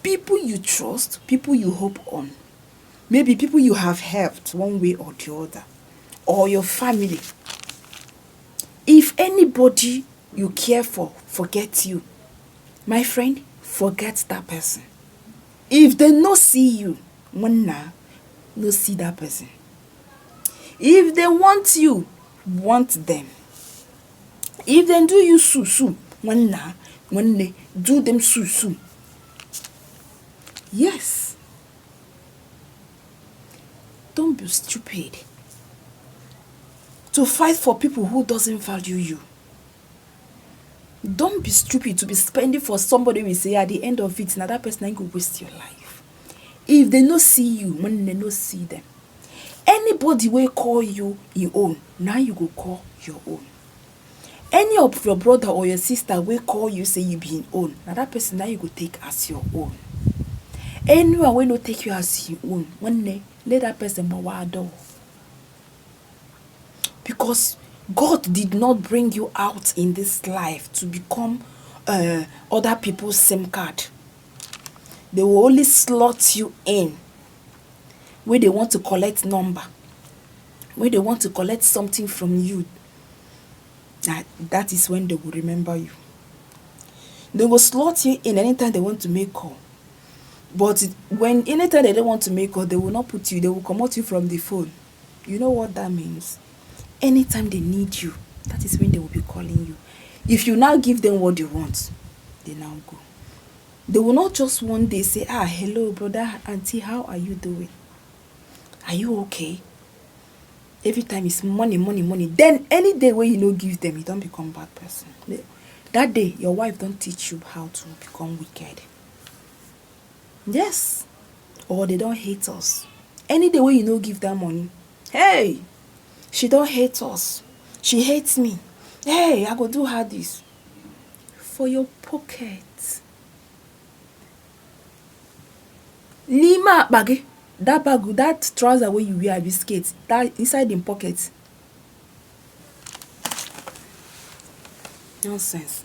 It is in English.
People you trust, people you hope on, maybe people you have helped one way or the other, or your family. If anybody you care for forgets you, my friend, forget that person. If they no see you, wanna no see that person. If they want you, want them. If they do you susu, wanna do them susu. Yes. Don't be stupid to fight for people who doesn't value you. Don't be stupid to be spending for somebody we say at the end of it, now that person ain't go waste your life. If they no see you, when they no see them. Anybody will call you your own, now you go call your own. Any of your brother or your sister will call you say you be your own, now that person now you go take as your own. Anyone will not take you as your own, one day let that person door. Because God did not bring you out in this life to become other people's SIM card. They will only slot you in where they want to collect number, where they want to collect something from you. That is when they will remember you. They will slot you in anytime they want to make call. But when anytime they don't want to make call, they will not put you, they will come out you from the phone. You know what that means? Anytime they need you, that is when they will be calling you. If you now give them what they want, they now go. They will not just one day say, hello, brother, auntie, how are you doing? Are you okay? Every time it's money, money, money. Then any day when you no give them, you don't become bad person. That day, your wife don't teach you how to become wicked. Yes. Or they don't hate us. Any day when you no give them money, hey, she don't hate us. She hates me. Hey, I go do her this. For your pocket. Lima bag. That bag, that trouser where you wear biscuits, that inside in pocket. Nonsense.